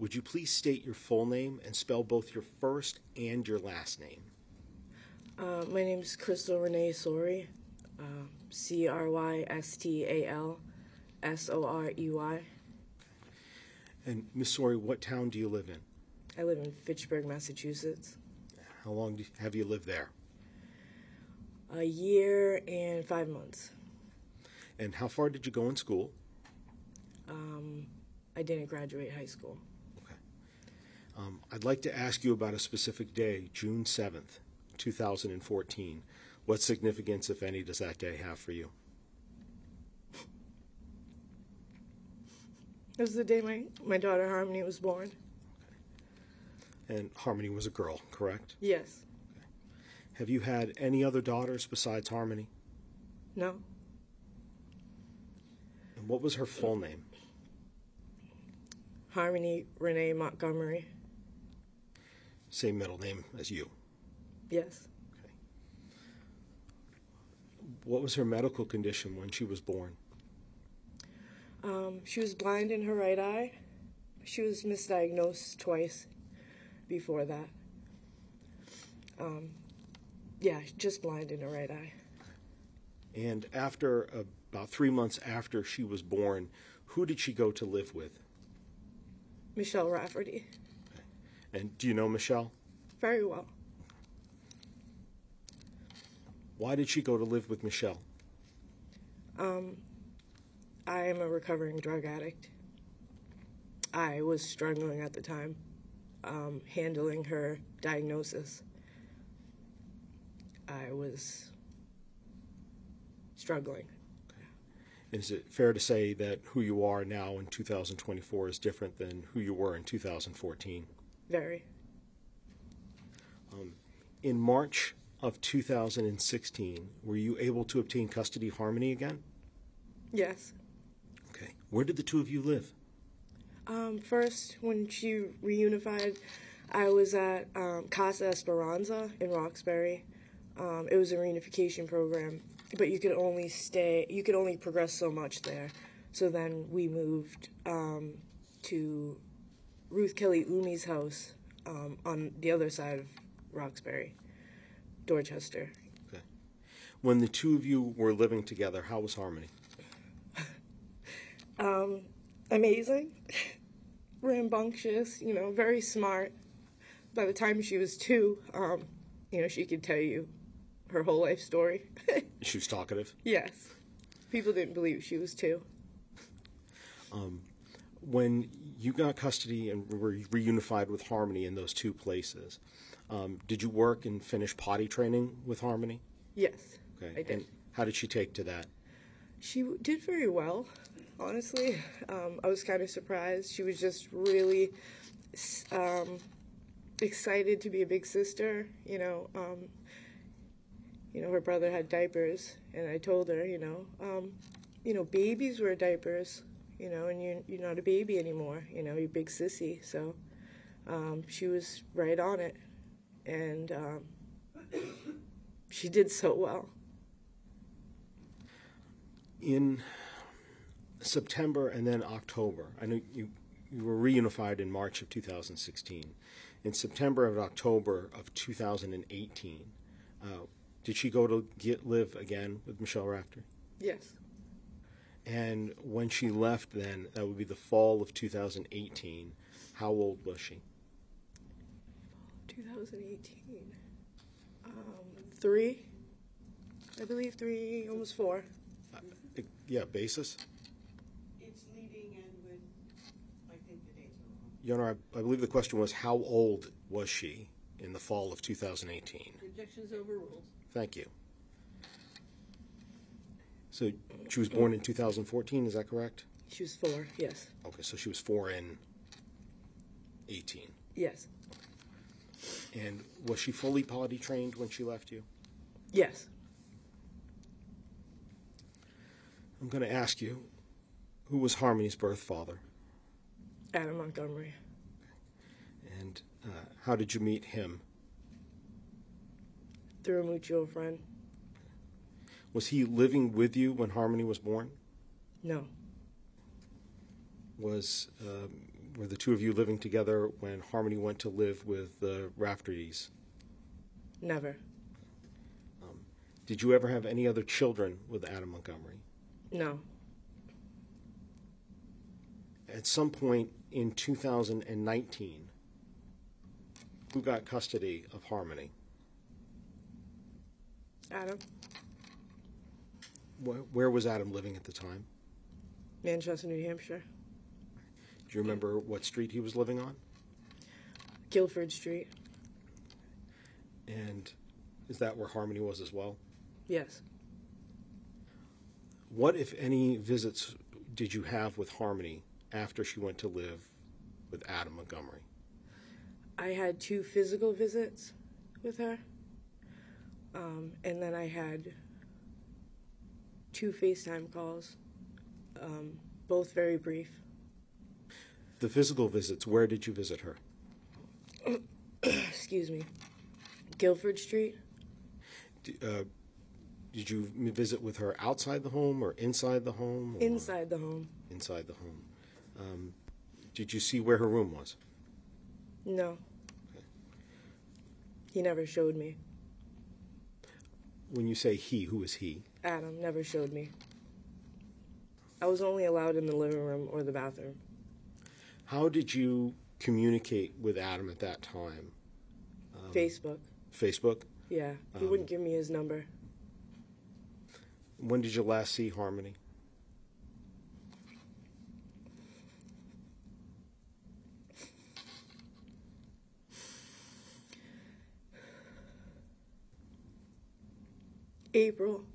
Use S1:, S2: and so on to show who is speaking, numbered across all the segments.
S1: would you please state your full name and spell both your first and your last name?
S2: My name is Crystal Renee Sorey, Crystalsorey.
S1: And Miss Sorey, what town do you live in?
S2: I live in Fitchburg, Massachusetts.
S1: How long have you lived there?
S2: A year and 5 months.
S1: And how far did you go in school?
S2: I didn't graduate high school.
S1: Okay. I'd like to ask you about a specific day, June 7th, 2014. What significance, if any, does that day have for you?
S2: It was the day my daughter Harmony was born.
S1: Okay. And Harmony was a girl, correct?
S2: Yes.
S1: Okay. Have you had any other daughters besides Harmony?
S2: No.
S1: And what was her full name?
S2: Harmony Renee Montgomery.
S1: Same middle name as you?
S2: Yes.
S1: Okay. What was her medical condition when she was born?
S2: She was blind in her right eye. She was misdiagnosed twice before that. Yeah, just blind in her right eye.
S1: And after about 3 months after she was born, who did she go to live with?
S2: Michelle Rafferty.
S1: Okay. And do you know Michelle?
S2: Very well.
S1: Why did she go to live with Michelle?
S2: I am a recovering drug addict. I was struggling at the time, handling her diagnosis. I was struggling.
S1: Okay. Is it fair to say that who you are now in 2024 is different than who you were in 2014?
S2: Very.
S1: In March of 2016, were you able to obtain custody of Harmony again?
S2: Yes.
S1: Okay. Where did the two of you live?
S2: First, when she reunified, I was at Casa Esperanza in Roxbury. It was a reunification program, but you could only progress so much there. So then we moved to Ruth Kelly Umi's house on the other side of Roxbury, Dorchester.
S1: Okay. When the two of you were living together, how was Harmony?
S2: Amazing, rambunctious, very smart. By the time she was 2, she could tell you her whole life story.
S1: She was talkative?
S2: Yes. People didn't believe she was 2.
S1: When you got custody and were reunified with Harmony in those two places, did you work and finish potty training with Harmony?
S2: Yes,
S1: okay.
S2: I did.
S1: And how did she take to that?
S2: She did very well, honestly. I was kind of surprised. She was just really excited to be a big sister. Her brother had diapers, and I told her, babies wear diapers, and you're not a baby anymore. You're a big sissy. So she was right on it, and she did so well. In
S1: September and then October, I know you were reunified in March of 2016. In September and October of 2018, did she go to live again with Michelle Rafferty?
S2: Yes.
S1: And when she left then, that would be the fall of 2018, how old was she?
S2: 2018. 3, I believe 3, almost 4.
S1: Yeah, basis?
S3: It's leading and with, I think the dates are wrong.
S1: Your Honor, I believe the question was how old was she in the fall of 2018?
S3: Objections overruled.
S1: Thank you. So she was born in 2014, is that correct?
S2: She was 4, yes.
S1: Okay, so she was 4 in 18.
S2: Yes.
S1: And was she fully potty trained when she left you?
S2: Yes.
S1: I'm going to ask you, who was Harmony's birth father?
S2: Adam Montgomery.
S1: And how did you meet him?
S2: Through a mutual friend.
S1: Was he living with you when Harmony was born?
S2: No.
S1: Was Were the two of you living together when Harmony went to live with the Raftertys?
S2: Never.
S1: Did you ever have any other children with Adam Montgomery?
S2: No.
S1: At some point in 2019, who got custody of Harmony?
S2: Adam.
S1: Where was Adam living at the time?
S2: Manchester, New Hampshire.
S1: Do you remember what street he was living on?
S2: Guilford Street.
S1: And is that where Harmony was as well?
S2: Yes.
S1: What, if any, visits did you have with Harmony after she went to live with Adam Montgomery?
S2: I had 2 physical visits with her. And then I had 2 FaceTime calls, both very brief.
S1: The physical visits, where did you visit her?
S2: Excuse me. Guilford Street.
S1: Did you visit with her outside the home or inside the home? Or
S2: Inside the home.
S1: Inside the home. Did you see where her room was?
S2: No.
S1: Okay.
S2: He never showed me.
S1: When you say he, who is he?
S2: Adam never showed me. I was only allowed in the living room or the bathroom.
S1: How did you communicate with Adam at that time?
S2: Facebook.
S1: Facebook?
S2: Yeah. He wouldn't give me his number.
S1: When did you last see Harmony?
S2: April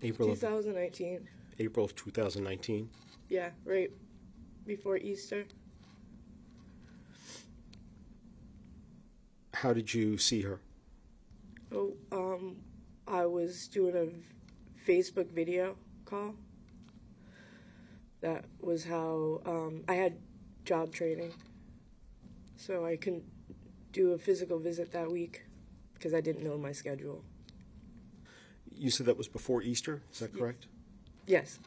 S1: Of
S2: 2019.
S1: April of 2019?
S2: Yeah, right before Easter.
S1: How did you see her?
S2: Oh, I was doing a Facebook video call. That was how I had job training, so I couldn't do a physical visit that week because I didn't know my schedule.
S1: You said that was before Easter, is that correct?
S2: Yes.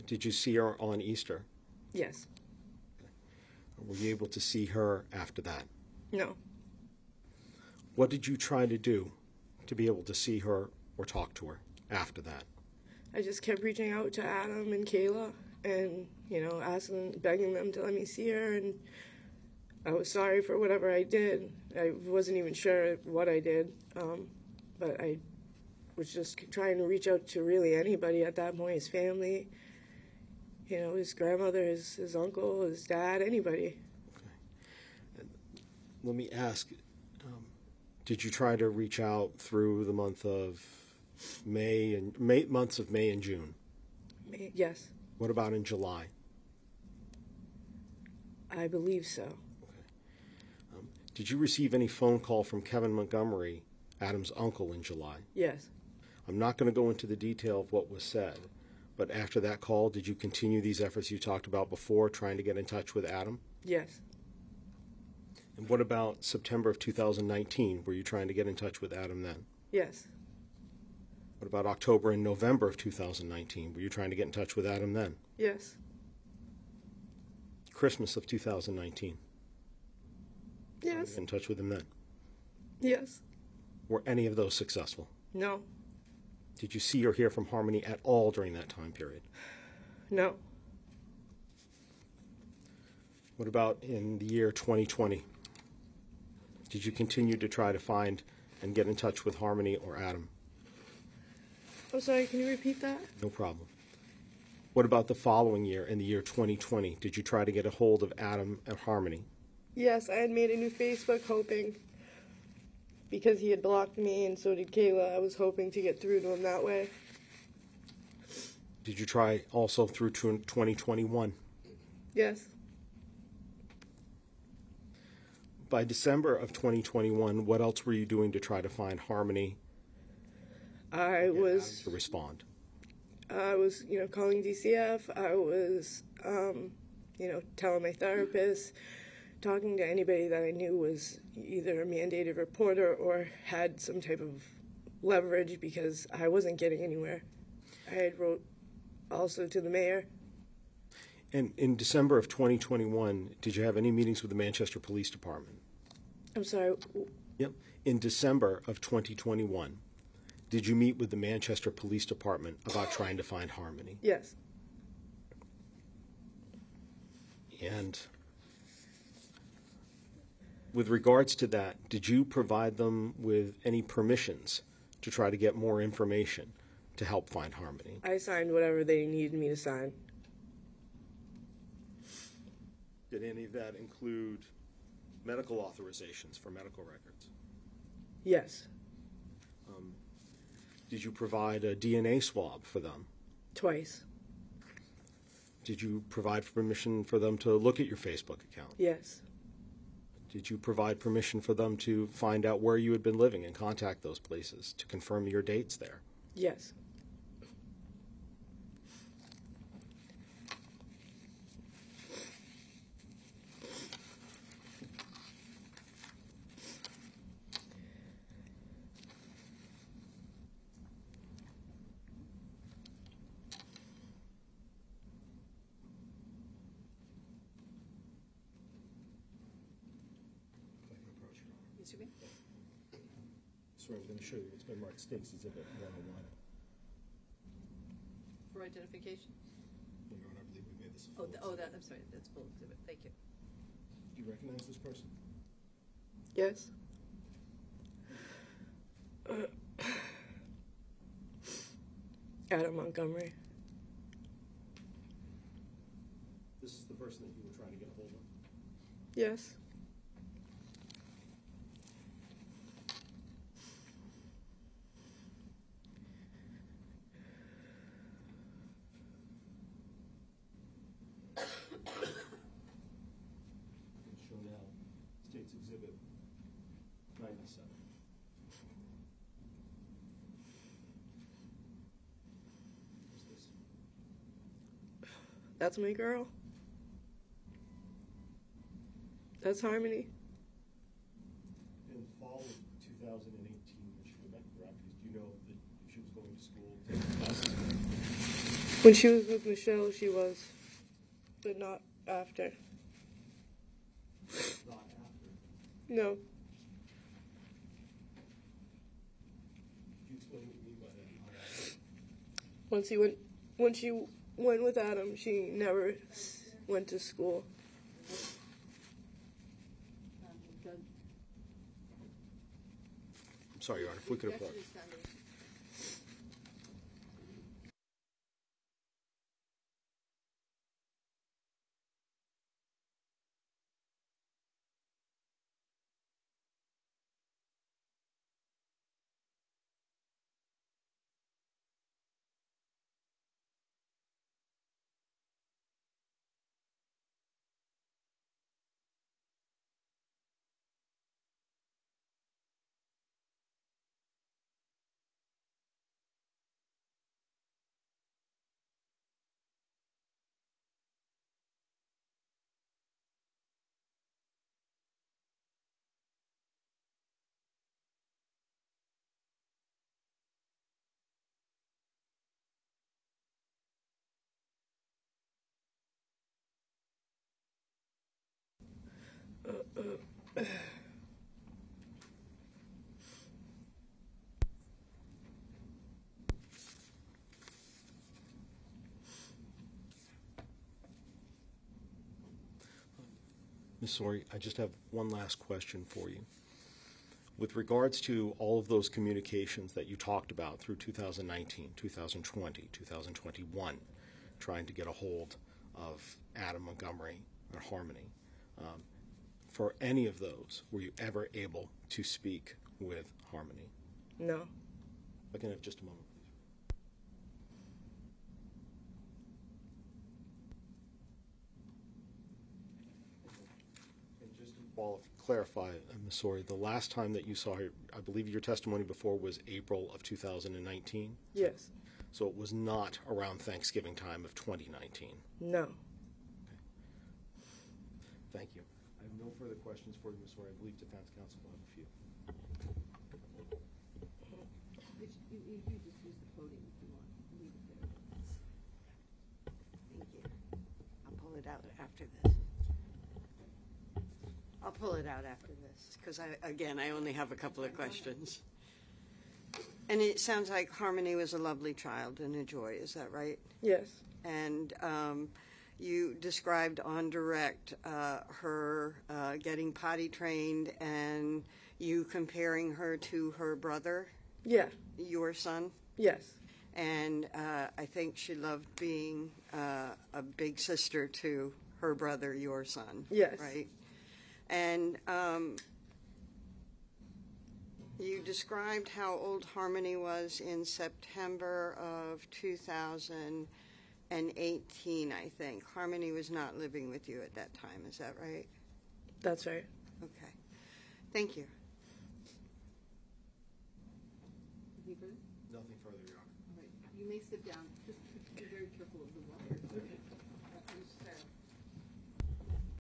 S1: Did you see her on Easter?
S2: Yes.
S1: Were you able to see her after that?
S2: No.
S1: What did you try to do to be able to see her or talk to her after that?
S2: I just kept reaching out to Adam and Kayla and, asking, begging them to let me see her, and I was sorry for whatever I did. I wasn't even sure what I did, but I was just trying to reach out to really anybody at that point, his family, his grandmother, his uncle, his dad, anybody.
S1: Okay. Let me ask, did you try to reach out through the months of May and June?
S2: Yes.
S1: What about in July?
S2: I believe so.
S1: Okay. Did you receive any phone call from Kevin Montgomery, Adam's uncle, in July?
S2: Yes.
S1: I'm not going to go into the detail of what was said, but after that call, did you continue these efforts you talked about before, trying to get in touch with Adam?
S2: Yes.
S1: And what about September of 2019? Were you trying to get in touch with Adam then?
S2: Yes.
S1: What about October and November of 2019? Were you trying to get in touch with Adam then?
S2: Yes.
S1: Christmas of 2019?
S2: Yes.
S1: In touch with him then?
S2: Yes.
S1: Were any of those successful?
S2: No.
S1: Did you see or hear from Harmony at all during that time period?
S2: No.
S1: What about in the year 2020? Did you continue to try to find and get in touch with Harmony or Adam?
S2: I'm sorry, can you repeat that?
S1: No problem. What about the following year, in the year 2020? Did you try to get a hold of Adam and Harmony?
S2: Yes, I had made a new Facebook hoping, because he had blocked me and so did Kayla, I was hoping to get through to him that way.
S1: Did you try also through 2021?
S2: Yes.
S1: By December of 2021, what else were you doing to try to find Harmony?
S2: I was
S1: to respond.
S2: I was, calling DCF. I was, telling my therapist, talking to anybody that I knew was either a mandated reporter or had some type of leverage because I wasn't getting anywhere. I had wrote also to the mayor.
S1: And in December of 2021, did you have any meetings with the Manchester Police Department?
S2: I'm sorry.
S1: Yep. In December of 2021, did you meet with the Manchester Police Department about trying to find Harmony?
S2: Yes.
S1: And with regards to that, did you provide them with any permissions to try to get more information to help find Harmony?
S2: I signed whatever they needed me to sign.
S1: Did any of that include medical authorizations for medical records?
S2: Yes.
S1: Did you provide a DNA swab for them?
S2: Twice.
S1: Did you provide permission for them to look at your Facebook account?
S2: Yes.
S1: Did you provide permission for them to find out where you had been living and contact those places to confirm your dates there?
S2: Yes.
S1: Sorry, I'm going to show you. It's been marked State's Exhibit 101.
S4: For identification?
S1: Your Honor, I believe we made this a
S4: Oh,
S1: full exhibit.
S4: I'm sorry, that's full exhibit. Thank you.
S1: Do you recognize this person?
S2: Yes. Adam Montgomery.
S1: This is the person that you were trying to get a hold of?
S2: Yes.
S1: Show now State's Exhibit 97. What's this?
S2: That's my girl. That's Harmony.
S1: In fall of 2018, when she went back to practice, do you know that she was going to school, taking classes?
S2: When she was with Michelle, she was, but not after.
S1: Not after.
S2: No.
S1: Could you explain what you mean by that? Not after?
S2: When she went with Adam, she never went to school.
S1: I'm sorry, Your Honor, if we could approach. Ms. Sorey, I just have one last question for you. With regards to all of those communications that you talked about through 2019, 2020, 2021, trying to get a hold of Adam Montgomery or Harmony, for any of those, were you ever able to speak with Harmony?
S2: No.
S1: I can have just a moment, please. And just to clarify, Ms. Sorey, the last time that you saw her, I believe your testimony before was April of 2019?
S2: Yes.
S1: So it was not around Thanksgiving time of 2019?
S2: No.
S1: Thank you. I have no further questions for you, Ms. Sorey. I believe defense counsel will have a few.
S4: You just use the podium if you want. Leave it there. Thank you. I'll pull
S3: it out after this. I'll pull it out after this, because I only have a couple of questions. And it sounds like Harmony was a lovely child and a joy, is that right?
S2: Yes.
S3: And you described on direct her getting potty trained and you comparing her to her brother,
S2: Yeah.
S3: your son.
S2: Yes.
S3: And I think she loved being a big sister to her brother, your son.
S2: Yes.
S3: Right? And you described how old Harmony was in September of 2018, I think. Harmony was not living with you at that time, is that right?
S2: That's right.
S3: Okay. Thank you.
S4: Any further?
S1: Nothing further, Your Honor.
S4: All right, you may sit down. Just be very careful of the water. Okay.